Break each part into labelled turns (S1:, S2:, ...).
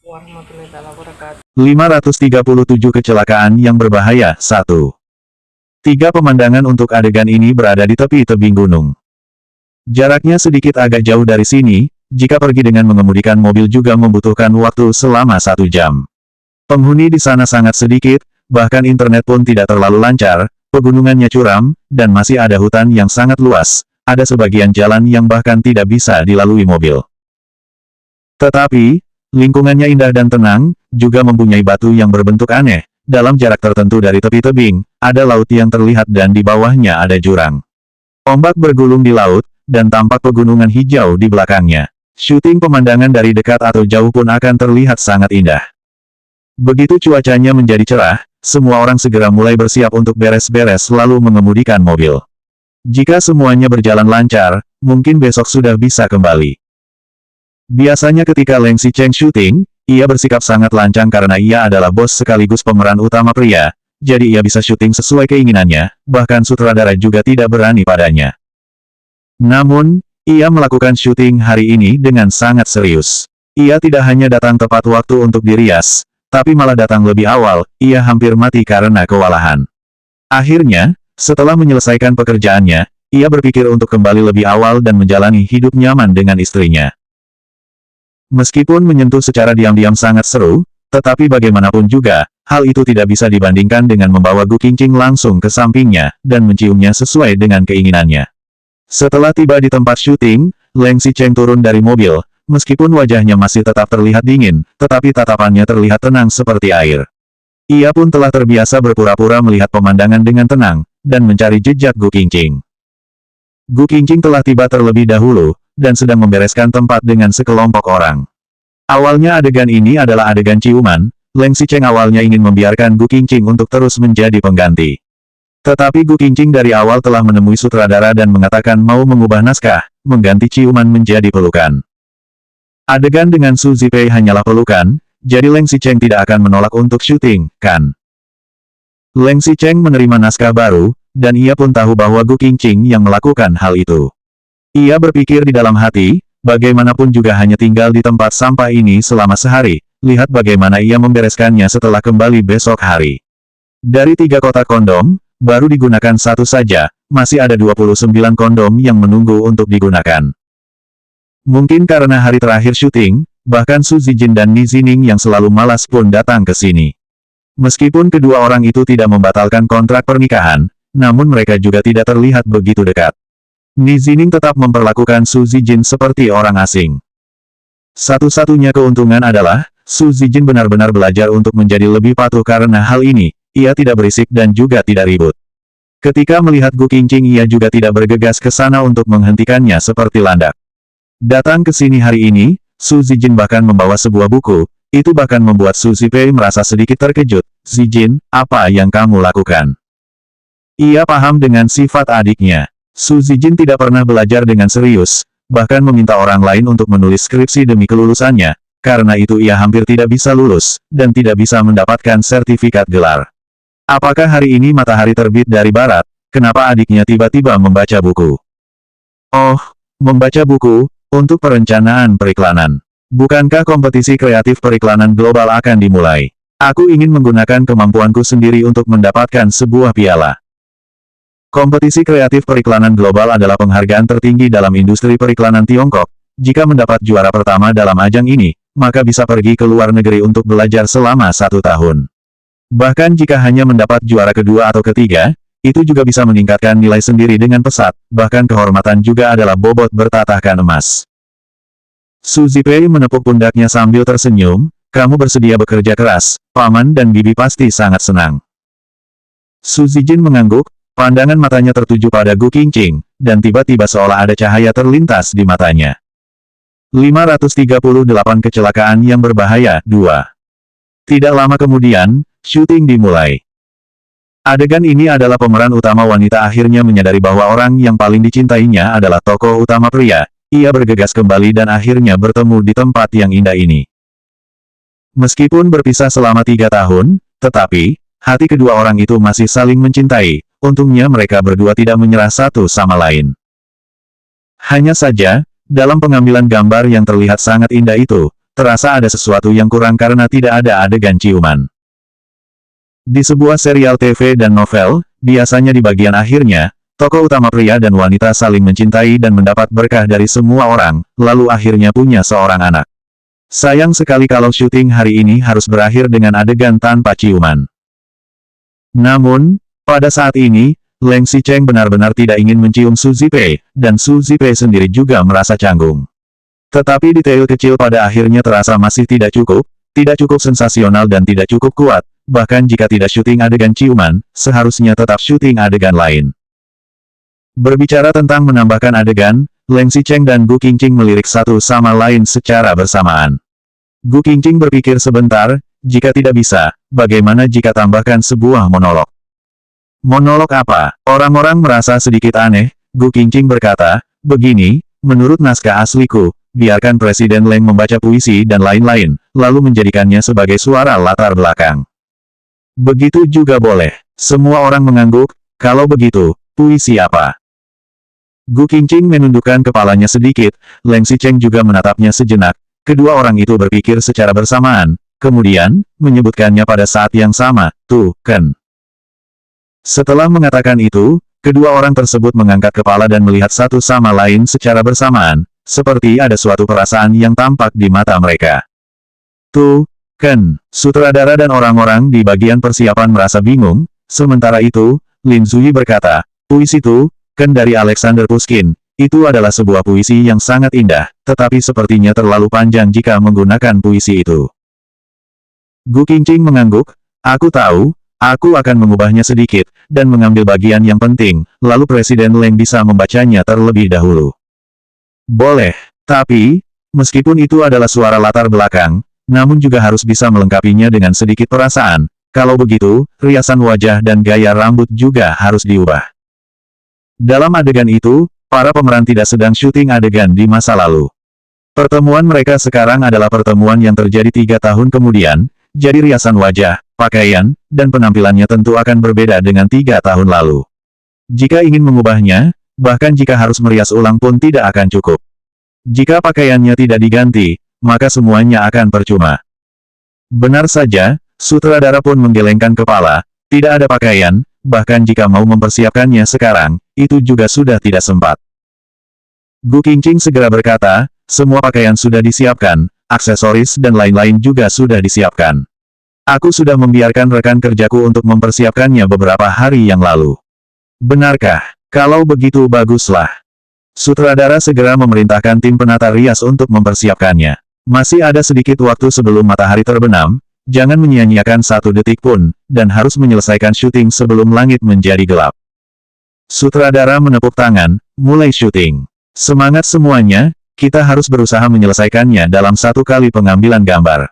S1: warahmatullahi wabarakatuh.
S2: 537 kecelakaan yang berbahaya. 1. 3 pemandangan untuk adegan ini berada di tepi tebing gunung. Jaraknya sedikit agak jauh dari sini, jika pergi dengan mengemudikan mobil juga membutuhkan waktu selama 1 jam. Penghuni di sana sangat sedikit, bahkan internet pun tidak terlalu lancar, pegunungannya curam, dan masih ada hutan yang sangat luas, ada sebagian jalan yang bahkan tidak bisa dilalui mobil. Tetapi, lingkungannya indah dan tenang, juga mempunyai batu yang berbentuk aneh. Dalam jarak tertentu dari tepi tebing, ada laut yang terlihat dan di bawahnya ada jurang. Ombak bergulung di laut, dan tampak pegunungan hijau di belakangnya. Syuting pemandangan dari dekat atau jauh pun akan terlihat sangat indah. Begitu cuacanya menjadi cerah, semua orang segera mulai bersiap untuk beres-beres lalu mengemudikan mobil. Jika semuanya berjalan lancar, mungkin besok sudah bisa kembali. Biasanya ketika Leng Xicheng syuting, ia bersikap sangat lancang karena ia adalah bos sekaligus pemeran utama pria, jadi ia bisa syuting sesuai keinginannya, bahkan sutradara juga tidak berani padanya. Namun, ia melakukan syuting hari ini dengan sangat serius. Ia tidak hanya datang tepat waktu untuk dirias, tapi malah datang lebih awal, ia hampir mati karena kewalahan. Akhirnya, setelah menyelesaikan pekerjaannya, ia berpikir untuk kembali lebih awal dan menjalani hidup nyaman dengan istrinya. Meskipun menyentuh secara diam-diam sangat seru, tetapi bagaimanapun juga, hal itu tidak bisa dibandingkan dengan membawa Gu Qingqing langsung ke sampingnya, dan menciumnya sesuai dengan keinginannya. Setelah tiba di tempat syuting, Leng Xicheng turun dari mobil, meskipun wajahnya masih tetap terlihat dingin, tetapi tatapannya terlihat tenang seperti air. Ia pun telah terbiasa berpura-pura melihat pemandangan dengan tenang, dan mencari jejak Gu Qingqing. Gu Qingqing telah tiba terlebih dahulu, dan sedang membereskan tempat dengan sekelompok orang. Awalnya adegan ini adalah adegan ciuman, Leng Xicheng awalnya ingin membiarkan Gu Qingqing untuk terus menjadi pengganti. Tetapi Gu Qingqing dari awal telah menemui sutradara dan mengatakan mau mengubah naskah, mengganti ciuman menjadi pelukan. Adegan dengan Su Zipei hanyalah pelukan, jadi Leng Xicheng tidak akan menolak untuk syuting, kan? Leng Xicheng menerima naskah baru, dan ia pun tahu bahwa Gu Qingqing yang melakukan hal itu. Ia berpikir di dalam hati, bagaimanapun juga hanya tinggal di tempat sampah ini selama sehari, lihat bagaimana ia membereskannya setelah kembali besok hari. Dari 3 kotak kondom, baru digunakan 1 saja, masih ada 29 kondom yang menunggu untuk digunakan. Mungkin karena hari terakhir syuting, bahkan Su Zijin dan Ni Zining yang selalu malas pun datang ke sini. Meskipun kedua orang itu tidak membatalkan kontrak pernikahan, namun mereka juga tidak terlihat begitu dekat. Ni Zining tetap memperlakukan Su Zijin seperti orang asing. Satu-satunya keuntungan adalah, Su Zijin benar-benar belajar untuk menjadi lebih patuh karena hal ini, ia tidak berisik dan juga tidak ribut. Ketika melihat Gu Qingqing ia juga tidak bergegas ke sana untuk menghentikannya seperti landak. Datang ke sini hari ini, Su Zijin bahkan membawa sebuah buku, itu bahkan membuat Su Zipei merasa sedikit terkejut. Zijin, apa yang kamu lakukan? Ia paham dengan sifat adiknya. Su Zijin tidak pernah belajar dengan serius, bahkan meminta orang lain untuk menulis skripsi demi kelulusannya, karena itu ia hampir tidak bisa lulus, dan tidak bisa mendapatkan sertifikat gelar. Apakah hari ini matahari terbit dari barat, kenapa adiknya tiba-tiba membaca buku? Oh, membaca buku, untuk perencanaan periklanan. Bukankah kompetisi kreatif periklanan global akan dimulai? Aku ingin menggunakan kemampuanku sendiri untuk mendapatkan sebuah piala. Kompetisi kreatif periklanan global adalah penghargaan tertinggi dalam industri periklanan Tiongkok. Jika mendapat juara pertama dalam ajang ini, maka bisa pergi ke luar negeri untuk belajar selama 1 tahun. Bahkan jika hanya mendapat juara kedua atau ketiga, itu juga bisa meningkatkan nilai sendiri dengan pesat, bahkan kehormatan juga adalah bobot bertatahkan emas. Su Zipei menepuk pundaknya sambil tersenyum, kamu bersedia bekerja keras, paman dan bibi pasti sangat senang. Su Zijin mengangguk, pandangan matanya tertuju pada Gu Qingqing, dan tiba-tiba seolah ada cahaya terlintas di matanya. 538 kecelakaan yang berbahaya, 2. Tidak lama kemudian, syuting dimulai. Adegan ini adalah pemeran utama wanita akhirnya menyadari bahwa orang yang paling dicintainya adalah tokoh utama pria. Ia bergegas kembali dan akhirnya bertemu di tempat yang indah ini. Meskipun berpisah selama 3 tahun, tetapi, hati kedua orang itu masih saling mencintai. Untungnya mereka berdua tidak menyerah satu sama lain. Hanya saja, dalam pengambilan gambar yang terlihat sangat indah itu, terasa ada sesuatu yang kurang karena tidak ada adegan ciuman. Di sebuah serial TV dan novel, biasanya di bagian akhirnya, tokoh utama pria dan wanita saling mencintai dan mendapat berkah dari semua orang, lalu akhirnya punya seorang anak. Sayang sekali kalau syuting hari ini harus berakhir dengan adegan tanpa ciuman. Namun, pada saat ini, Leng Xicheng benar-benar tidak ingin mencium Su Zipei, dan Su Zipei sendiri juga merasa canggung. Tetapi detail kecil pada akhirnya terasa masih tidak cukup sensasional dan tidak cukup kuat, bahkan jika tidak syuting adegan ciuman, seharusnya tetap syuting adegan lain. Berbicara tentang menambahkan adegan, Leng Xicheng dan Gu Qingqing melirik satu sama lain secara bersamaan. Gu Qingqing berpikir sebentar, jika tidak bisa, bagaimana jika tambahkan sebuah monolog? Monolog apa? Orang-orang merasa sedikit aneh, Gu Qingqing berkata, begini, menurut naskah asliku, biarkan Presiden Leng membaca puisi dan lain-lain, lalu menjadikannya sebagai suara latar belakang. Begitu juga boleh. Semua orang mengangguk, kalau begitu, puisi apa? Gu Qingqing menundukkan kepalanya sedikit, Leng Xicheng juga menatapnya sejenak, kedua orang itu berpikir secara bersamaan, kemudian, menyebutkannya pada saat yang sama, "Tu, Ken." Setelah mengatakan itu, kedua orang tersebut mengangkat kepala dan melihat satu sama lain secara bersamaan, seperti ada suatu perasaan yang tampak di mata mereka. Tu, Ken, sutradara dan orang-orang di bagian persiapan merasa bingung, sementara itu, Lin Zuyi berkata, puisi Tu, Ken dari Alexander Pushkin, itu adalah sebuah puisi yang sangat indah, tetapi sepertinya terlalu panjang jika menggunakan puisi itu. Gu Qingqing mengangguk, aku tahu, aku akan mengubahnya sedikit, dan mengambil bagian yang penting, lalu Presiden Leng bisa membacanya terlebih dahulu. Boleh, tapi, meskipun itu adalah suara latar belakang, namun juga harus bisa melengkapinya dengan sedikit perasaan, kalau begitu, riasan wajah dan gaya rambut juga harus diubah. Dalam adegan itu, para pemeran tidak sedang syuting adegan di masa lalu. Pertemuan mereka sekarang adalah pertemuan yang terjadi 3 tahun kemudian, jadi riasan wajah, pakaian, dan penampilannya tentu akan berbeda dengan 3 tahun lalu. Jika ingin mengubahnya, bahkan jika harus merias ulang pun tidak akan cukup. Jika pakaiannya tidak diganti, maka semuanya akan percuma. Benar saja, sutradara pun menggelengkan kepala, tidak ada pakaian, bahkan jika mau mempersiapkannya sekarang, itu juga sudah tidak sempat. Gu Qingqing segera berkata, semua pakaian sudah disiapkan, aksesoris dan lain-lain juga sudah disiapkan. Aku sudah membiarkan rekan kerjaku untuk mempersiapkannya beberapa hari yang lalu. Benarkah? Kalau begitu baguslah. Sutradara segera memerintahkan tim penata rias untuk mempersiapkannya. Masih ada sedikit waktu sebelum matahari terbenam, jangan menyia-nyiakan satu detik pun, dan harus menyelesaikan syuting sebelum langit menjadi gelap. Sutradara menepuk tangan, mulai syuting. Semangat semuanya, kita harus berusaha menyelesaikannya dalam 1 kali pengambilan gambar.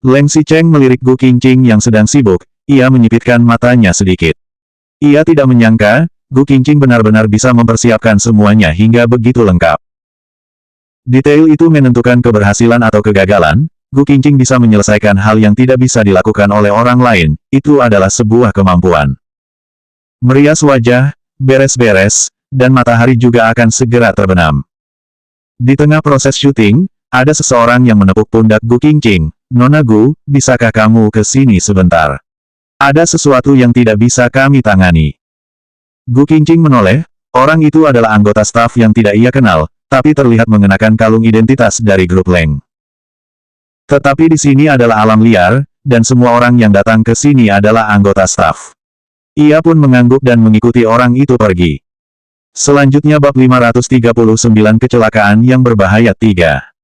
S2: Leng Xicheng melirik Gu Qingqing yang sedang sibuk, ia menyipitkan matanya sedikit. Ia tidak menyangka, Gu Qingqing benar-benar bisa mempersiapkan semuanya hingga begitu lengkap. Detail itu menentukan keberhasilan atau kegagalan, Gu Qingqing bisa menyelesaikan hal yang tidak bisa dilakukan oleh orang lain, itu adalah sebuah kemampuan. Merias wajah, beres-beres, dan matahari juga akan segera terbenam. Di tengah proses syuting, ada seseorang yang menepuk pundak Gu Qingqing, Nona Gu, bisakah kamu ke sini sebentar? Ada sesuatu yang tidak bisa kami tangani. Gu Qingqing menoleh, orang itu adalah anggota staf yang tidak ia kenal, tapi terlihat mengenakan kalung identitas dari grup Leng. Tetapi di sini adalah alam liar, dan semua orang yang datang ke sini adalah anggota staf. Ia pun mengangguk dan mengikuti orang itu pergi. Selanjutnya bab 539 kecelakaan yang berbahaya 3.